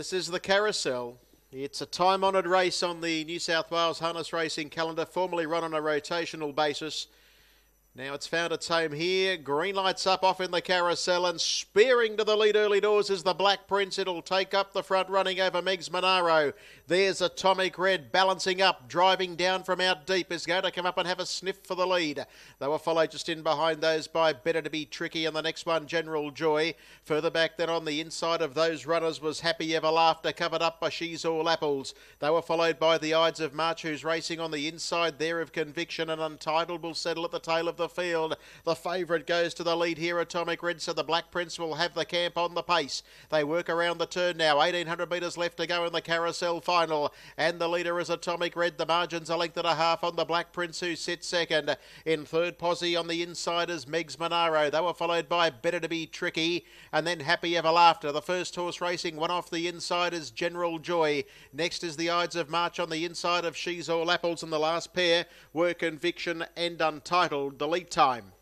This is the Carousel. It's a time-honoured race on the New South Wales harness racing calendar, formerly run on a rotational basis. Now it's found its home here. Green lights up off in the Carousel, and spearing to the lead early doors is the Black Prince. It'll take up the front, running over MENANGLE. There's Atomic Red balancing up, driving down from out deep, is going to come up and have a sniff for the lead. They were followed just in behind those by Better to Be Tricky, and the next one General Joy. Further back then on the inside of those runners was Happy Ever Laughter, covered up by She's All Apples. They were followed by the Ides of March, who's racing on the inside there of Conviction, and Untitled will settle at the tail of the field. The favourite goes to the lead here, Atomic Red, so the Black Prince will have the camp on the pace. They work around the turn now. 1,800 metres left to go in the Carousel final, and the leader is Atomic Red. The margin's a length and a half on the Black Prince, who sits second. In third posse on the inside is MENANGLE. They were followed by Better to Be Tricky, and then Happy Ever Laughter. The first horse racing one off the inside is General Joy. Next is the Ides of March on the inside of She's All Apples, and the last pair were Conviction and Untitled. The lead time,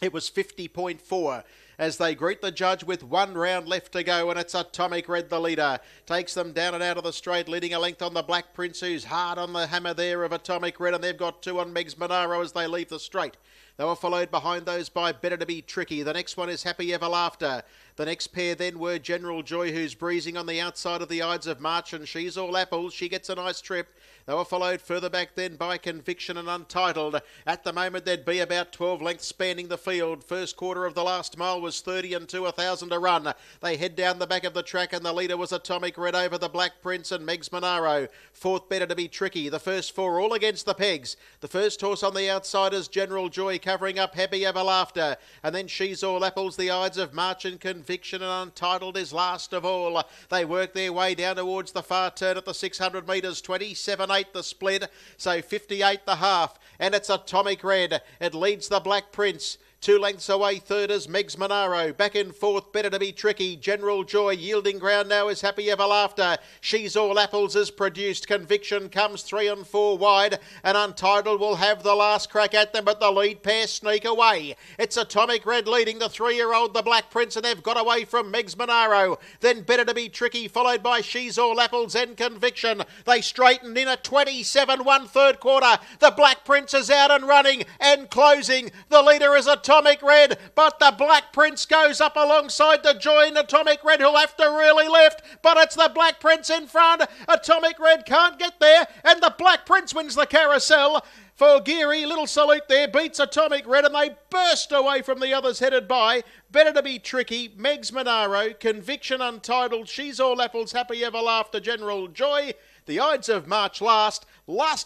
it was 50.4 as they greet the judge with 1 round left to go, and it's Atomic Red, the leader. Takes them down and out of the straight, leading a length on the Black Prince, who's hard on the hammer there of Atomic Red, and they've got 2 on MENANGLE as they leave the straight. They were followed behind those by Better to Be Tricky. The next one is Happy Ever Laughter. The next pair then were General Joy, who's breezing on the outside of the Ides of March, and She's All Apples. She gets a nice trip. They were followed further back then by Conviction and Untitled. At the moment, there'd be about 12 lengths spanning the field. First quarter of the last mile was 30 and 2, 1,000 to run. They head down the back of the track, and the leader was Atomic Red over the Black Prince and MENANGLE. Fourth, Better to Be Tricky. The first 4 all against the pegs. The first horse on the outside is General Joy, covering up Happy Ever Laughter. And then She's All Apples, the Ides of March, and Conviction and Untitled is last of all. They work their way down towards the far turn at the 600 metres. 27.8 the split, so 58 the half, and it's Atomic Red. It leads the Black Prince. 2 lengths away, third is MENANGLE. Back in fourth, Better to Be Tricky. General Joy yielding ground now is Happy Ever Laughter. She's All Apples is produced. Conviction comes 3 and 4 wide, and Untitled will have the last crack at them, but the lead pair sneak away. It's Atomic Red leading the 3-year-old, the Black Prince, and they've got away from MENANGLE. Then Better to Be Tricky, followed by She's All Apples and Conviction. They straighten in at 27-1 third quarter. The Black Prince is out and running and closing. The leader is Atomic Red, but the Black Prince goes up alongside the Joy and Atomic Red, who'll have to really lift, but it's the Black Prince in front. Atomic Red can't get there, and the Black Prince wins the Carousel. For Geary, little salute there, beats Atomic Red, and they burst away from the others headed by Better to Be Tricky, MENANGLE, Conviction, Untitled, She's All Apples, Happy Ever Laughter, General Joy. The Ides of March last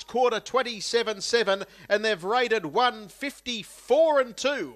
quarter 27.7, and they've rated 154 and 2.